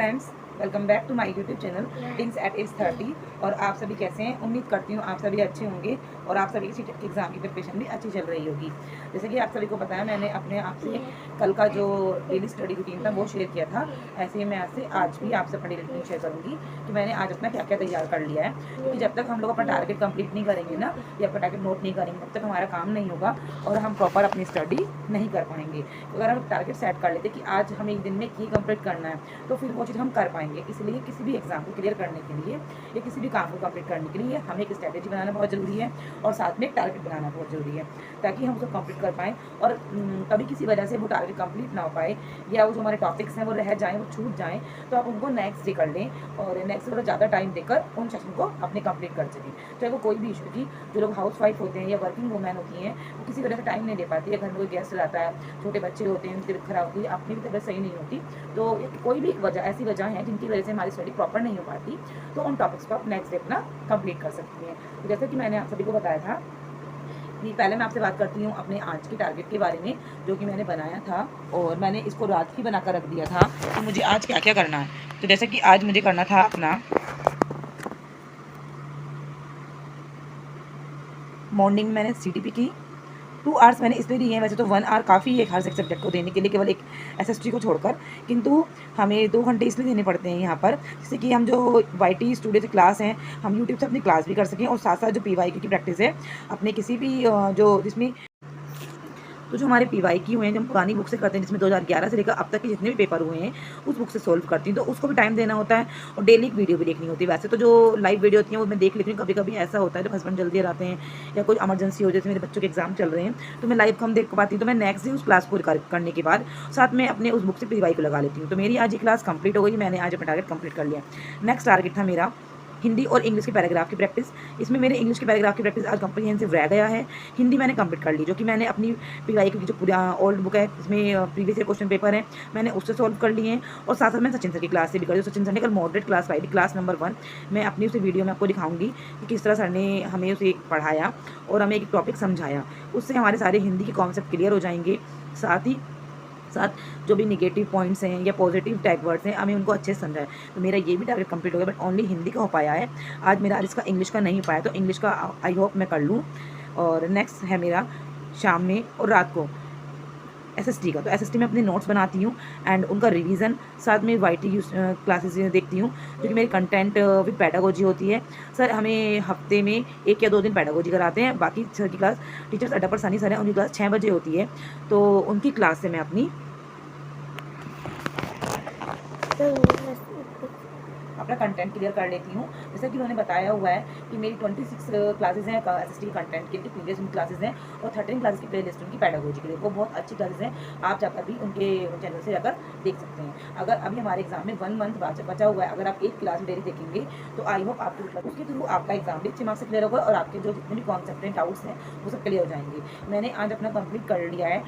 Friends, welcome back to my YouTube channel things at age 30। और आप सभी कैसे हैं? उम्मीद करती हूँ आप सभी अच्छे होंगे और आप सभी की एग्ज़ाम की प्रिपरेशन भी अच्छी चल रही होगी। जैसे कि आप सभी को पता है, मैंने अपने आप से कल का जो डेली स्टडी रूटीन था वो शेयर किया था। ऐसे ही मैं आज भी आपसे अपना डेली रूटीन शेयर करूँगी कि मैंने आज अपना क्या क्या तैयार कर लिया है। क्योंकि जब तक हम लोग अपना टारगेट कंप्लीट नहीं करेंगे ना, या अपना टारगेट नोट नहीं करेंगे, तब तक हमारा काम नहीं होगा और हम प्रॉपर अपनी स्टडी नहीं कर पाएंगे। अगर हम टारगेट सेट कर लेते कि आज हमें एक दिन में ये कंप्लीट करना है, तो फिर वो चीज़ हम कर पाएंगे। इसलिए किसी भी एग्जाम को क्लियर करने के लिए या किसी भी काम को कंप्लीट करने के लिए हमें एक स्ट्रैटेजी बनाना बहुत ज़रूरी है और साथ में एक टारगेट बनाना बहुत ज़रूरी है, ताकि हम उसको कंप्लीट कर पाएँ। और कभी किसी वजह से वो टारगेट कंप्लीट ना हो पाए या वो जो हमारे टॉपिक्स हैं वो रह जाएँ, वो छूट जाएँ, तो आप उनको नेक्स्ट डे कर लें और नेक्स्ट थोड़ा ज़्यादा टाइम देकर उन सेशन को अपने कंप्लीट कर सकें। चाहे वो कोई भी इशू की, जो लोग हाउस वाइफ होते हैं या वर्किंग वुमेन होती हैं, वो किसी वजह से टाइम नहीं दे पाती है, घर में कोई गेस्ट रहता है, छोटे बच्चे होते हैं, उनकी तबीयत खराब होती है, अपनी भी तबीयत सही नहीं होती, तो कोई भी एक वजह ऐसी वजह है जिनकी वजह से हमारी स्टडी प्रॉपर नहीं हो पाती, तो उन टॉपिक्स को आप नेक्स्ट डे अपना कंप्लीट कर सकती हैं। तो जैसे कि मैंने आप सभी को बताया था कि पहले मैं आपसे बात करती हूँ अपने आज के टारगेट के बारे में, जो कि मैंने बनाया था और मैंने इसको रात ही बनाकर रख दिया था कि मुझे आज क्या क्या करना है। तो जैसे कि आज मुझे करना था अपना मॉर्निंग में मैंने CTP की 2 आवर्स मैंने इसलिए दिए हैं, वैसे तो 1 आवर काफ़ी है हर सब्जेक्ट को देने के लिए, केवल एक SST को छोड़कर, किंतु हमें 2 घंटे इसलिए देने पड़ते हैं यहाँ पर, जिससे कि हम जो YT स्टूडियो की क्लास हैं, हम यूट्यूब से अपनी क्लास भी कर सकें और साथ साथ जो PYQ की प्रैक्टिस है अपने किसी भी जो जिसमें तो जो हमारे PYQ हुए हैं, जो हम पुरानी बुक से करते हैं, जिसमें 2011 से लेकर अब तक के जितने भी पेपर हुए हैं उस बुक से सोल्व करती हूँ, तो उसको भी टाइम देना होता है और डेली एक वीडियो भी देखनी होती है। वैसे तो जो लाइव वीडियो होती हैं वो मैं देख लेती हूँ, कभी कभी ऐसा होता है जब हस्बैंड जल्दी आते हैं या कोई इमरजेंसी हो, जैसे मेरे बच्चों के एग्जाम चल रहे हैं, तो मैं लाइव कम देख पाती हूँ, तो मैं नेक्स्ट डे उस क्लास को करने के बाद साथ में अपने उस बुक से PYQ लगा लेती हूँ। तो मेरी आज ये क्लास कंप्लीट हो गई, मैंने आज अपना टारगेट कंप्लीट कर लिया। नेक्स्ट टारगेट था मेरा हिंदी और इंग्लिश के पैराग्राफ की प्रैक्टिस। इसमें मेरे इंग्लिश के पैराग्राफ की प्रैक्टिस आज कॉम्प्रिहेंसिव रह गया है। हिंदी मैंने कंप्लीट कर ली, जो कि मैंने अपनी PYQ की जो पूरा ओल्ड बुक है, इसमें प्रीवियस ईयर क्वेश्चन पेपर है, मैंने उससे सॉल्व कर लिए हैं और साथ साथ मैं सचिन सर की क्लास से भी कर दी। सचिन सर ने कल मॉडरेट क्लास कराई थी, क्लास नंबर 1। मैं अपनी उसे वीडियो में आपको दिखाऊंगी कि किस तरह सर ने हमें उसे पढ़ाया और हमें एक टॉपिक समझाया। उससे हमारे सारे हिंदी के कॉन्सेप्ट क्लियर हो जाएंगे, साथ जो भी निगेटिव पॉइंट्स हैं या पॉजिटिव टैग वर्ड्स हैं हमें उनको अच्छे से समझाएं। तो मेरा ये भी टारगेट कंप्लीट हो गया, बट ओनली हिंदी का हो पाया है आज मेरा। आज इसका इंग्लिश का नहीं हो पाया, तो इंग्लिश का आई होप मैं कर लूँ। और नेक्स्ट है मेरा शाम में और रात को SST का। तो SST में अपने नोट्स बनाती हूँ एंड उनका रिवीजन, साथ में YT क्लासेस देखती हूँ, जो कि मेरी कंटेंट विद पैडागोजी होती है। सर हमें हफ्ते में 1 या 2 दिन पैडागोजी कराते हैं, बाकी सर की क्लास टीचर्स अड्डा पर सनी सर हैं, उनकी क्लास 6 बजे होती है, तो उनकी क्लास से मैं अपनी अपना कंटेंट क्लियर कर लेती हूँ। जैसे कि उन्होंने बताया हुआ है कि मेरी 26 क्लासेस हैं SST कंटेंट के लिए, प्रीवियस क्लासेस हैं, और 13 क्लासेस की प्ले लिस्ट उनकी पैडागोजी के लिए। वो बहुत अच्छी क्लासेस हैं, आप जाकर भी उनके चैनल से जाकर देख सकते हैं। अगर अभी हमारे एग्जाम में 1 मंथ बचा हुआ है, अगर आप एक क्लास डेली देखेंगे तो आई होप आपको उसके थ्रू आपका एग्जाम भी अच्छे मार्क्स से क्लियर होगा और आपके जो जितने भी कॉन्सेप्ट हैं, डाउट्स हैं, वो सब क्लियर हो जाएंगे। मैंने आज अपना कंप्लीट कर लिया है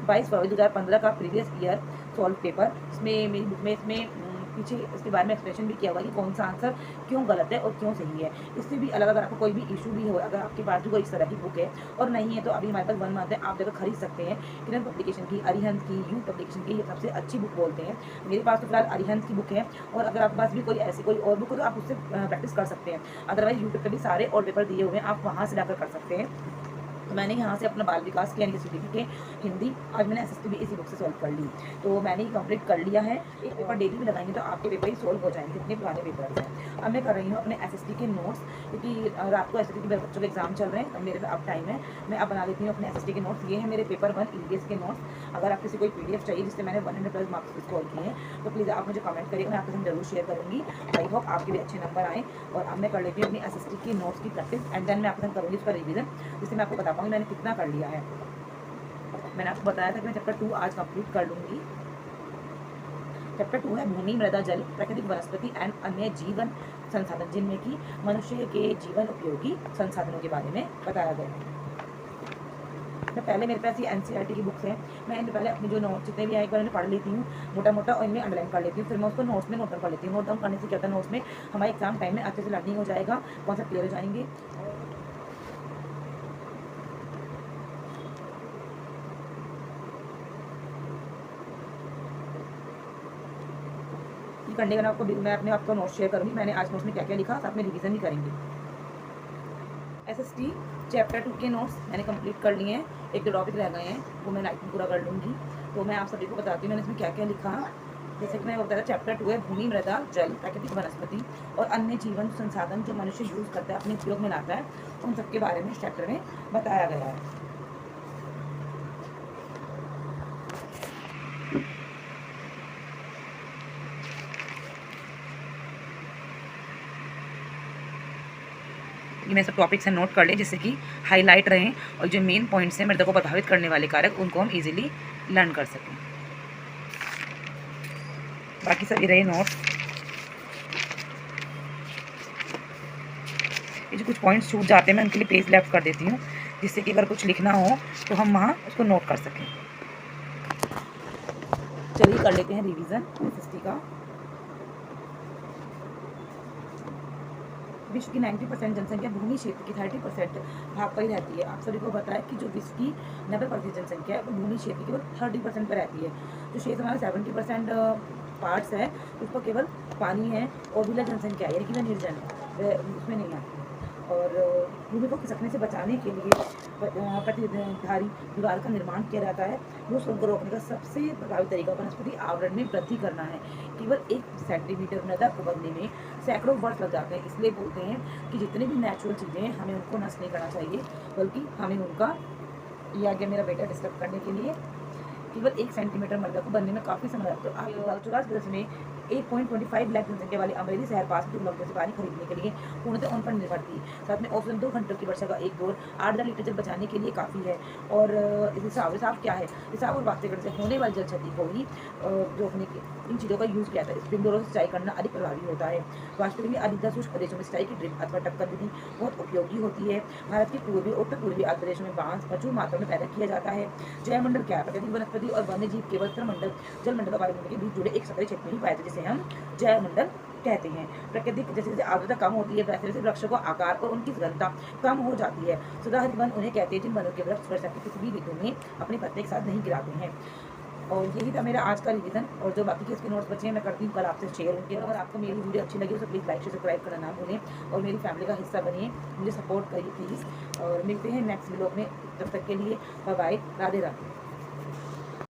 22 फरवरी 2015 का प्रीवियस ईयर सॉल्व पेपर। इसमें मेरी बुक में इसमें पीछे इसके बारे में एक्सप्लेनेशन भी किया हुआ है कि कौन सा आंसर क्यों गलत है और क्यों सही है। इससे भी अलग, अगर आपको कोई भी इशू भी हो, अगर आपके पास भी कोई इस तरह की बुक है और नहीं है, तो अभी हमारे पास 1 मंथ है, आप जाकर खरीद सकते हैं। किरण पब्लिकेशन की, अरिहंत की, यू पब्लिकेशन की, ये सबसे अच्छी बुक बोलते हैं। मेरे पास तो फिलहाल अरिहंत की बुक है, और अगर आपके पास भी कोई ऐसी कोई और बुक हो तो आप उससे प्रैक्टिस कर सकते हैं। अदरवाइज यूट्यूब पर भी सारे और पेपर दिए हुए हैं, आप वहाँ से जाकर कर सकते हैं। तो मैंने यहाँ से अपना बाल विकास के यानी CTP के हिंदी आज मैंने SST भी इसी बुक से सॉल्व कर ली, तो मैंने ही कंप्लीट कर लिया है। एक पेपर डेली में लगाएंगे तो आपके पेपर ही सॉल्व हो जाएंगे, कितने पुराने पेपर्स हैं। अब मैं कर रही हूँ अपने SST के नोट्स, क्योंकि रात को SST के बच्चों के एग्जाम चल रहे हैं, मेरे अब टाइम है, मैं अब बना लेती हूँ अपने SST के नोट्स। ये है मेरे पेपर 1 EVS के नोट्स। अगर आप किसी कोई PDF चाहिए जिससे मैंने 100+ मार्क्स स्कोर किए हैं, तो प्लीज़ आप मुझे कमेंट करिए, मैं आपके साथ जरूर शेयर करूँगी। आई होप आपके भी अच्छे नंबर आएँ। और अब मैं कर लेती हूँ अपनी SST के नोट्स की प्रैक्टिस, एंड देन मैं आपके साथ करूँगी उसका रिविजन, जिससे मैं आपको बता पाऊँगी मैंने कितना कर लिया है। मैंने आपको बताया था कि मैं चैप्टर 2 आज कंप्लीट कर लूँगी। चैप्टर 2 है भूमि, मृदा, जल, प्राकृतिक वनस्पति एंड अन्य जीवन संसाधन, जिनमें कि मनुष्य के जीवन उपयोगी संसाधनों के बारे में बताया गया है। मैं पहले, मेरे पास ये NCERT की बुक्स हैं, मैं इनमें पहले अपने जो नोट्स जितने भी आए एक बार इन्हें पढ़ लेती हूँ मोटा मोटा, और इनमें अंडरलाइन कर लेती हूँ, फिर मैं उसको नोट्स में नोट डाउन कर लेती हूँ। नोट डाउन करने से क्या होता है, नोट्स में हमारे एग्जाम टाइम में अच्छे से लर्निंग हो जाएगा, कॉन्सेप्ट क्लियर हो जाएंगे। करने का मैं अपने आपको नोट शेयर करूँगी, मैंने आज नोट्स में क्या क्या लिखा, साथ में रिवीजन भी करेंगे। SST चैप्टर 2 के नोट्स मैंने कंप्लीट कर लिए हैं, 1-2 टॉपिक रह गए हैं, वो मैं नाइट में पूरा कर लूँगी। तो मैं आप सभी को बताती हूँ मैंने इसमें क्या क्या लिखा। जैसे कि मैंने बताया चैप्टर 2 है भूमि, मृदा, जल, प्राकृतिक वनस्पति और अन्य जीवन संसाधन जो मनुष्य यूज़ करता है, अपने उपयोग में लाता है, उन सब के बारे में इस चैप्टर में बताया गया है। ये मैं सब टॉपिक्स हैं नोट कर लें, जिससे कि हाईलाइट रहें और जो मेन पॉइंट्स हैं मृदा को प्रभावित करने वाले कारक, उनको हम इजीली लर्न कर सकें। बाकी सभी रहे नोट्स। ये जो कुछ पॉइंट्स छूट जाते हैं मैं उनके लिए पेज लेफ्ट कर देती हूँ, जिससे कि अगर कुछ लिखना हो तो हम वहाँ उसको नोट कर सकें। चलिए कर लेते हैं रिवीजन SST का। विश्व की 90% जनसंख्या भूमि क्षेत्र की 30% भाग पर ही रहती है। आप सभी को पता है कि जो विश्व की 90% जनसंख्या है वो भूमि क्षेत्र की केवल 30% पर रहती है। जो शेष हमारा 70% पार्ट्स है उस पर केवल पानी है और विरल जनसंख्या यानी कि वह निर्जन है, उसमें नहीं आती। और भूमि को खिसकने से बचाने के लिए प्रतिधारी दीवार का निर्माण किया जाता है। भूस्खलन को रोकने का सबसे प्रभावी तरीका वनस्पति आवरण में वृद्धि करना है। केवल 1 सेंटीमीटर मृदा को बनने में सैकड़ों वर्ष लग जाते हैं। इसलिए बोलते हैं कि जितनी भी नेचुरल चीज़ें हैं हमें उनको नष्ट नहीं करना चाहिए, बल्कि हमें उनका, ये आ गया मेरा बेटा डिस्टर्ब करने के लिए, केवल 1 सेंटीमीटर मृदा को बनने में काफ़ी समय लगता है। तो आप 84 में 1.25 लाख जनसंख्या वाली अमरेली शहर पास में उपलब्ध से पानी खरीदने के लिए पूर्णतः उन पर निर्भर थी। साथ में औसतन 2 घंटों की वर्षा का एक दौर 8,000 लीटर जल बचाने के लिए काफ़ी है। और रिसाव क्या है? रिसाव और वाष्पीकरण से होने वाली जल क्षति को ही रोकने के इन चीज़ों का यूज़ किया जाता है। स्प्रिंगलोरों से सिंचाई करना अधिक प्रभावी होता है। वाष्पीकरण की अधिकतर शुष्क प्रदेशों में सिंचाई की ड्रिप अथवा टपकन विधि बहुत उपयोगी होती है। भारत के पूर्वी और उत्तर पूर्वी आदि प्रदेशों में बांस प्रचुर मात्रा में पैदा किया जाता है। जैवमंडल क्या है? प्राकृतिक वनस्पति और वन्य जीव केवल स्थलमंडल, जलमंडल और वायुमंडल के बीच जुड़े एक सक्रिय क्षेत्र में ही पाए जाते हैं, जिसे हम जैवमंडल कहते हैं। प्राकृतिक जैसे जैसे आर्द्रता कम होती है वैसे वैसे वृक्षों का आकार और उनकी घनता कम हो जाती है। सदाहरित वन उन्हें कहते हैं जिन वनों के वृक्ष वर्षा की किसी भी ऋतु में अपने पत्ते एक साथ नहीं गिराते हैं। और यही था मेरा आज का रिवीजन। और जो बाकी के इसके नोट्स बचे हैं मैं करती हूँ कल आपसे शेयर उनके। अगर आपको मेरी वीडियो अच्छी लगी तो प्लीज़ लाइक शेयर सब्सक्राइब करना ना भूलें और मेरी फैमिली का हिस्सा बनिए, मुझे सपोर्ट करिए प्लीज़। और मिलते हैं नेक्स्ट व्लॉग में, तब तक के लिए बाय बाय, राधे राधे।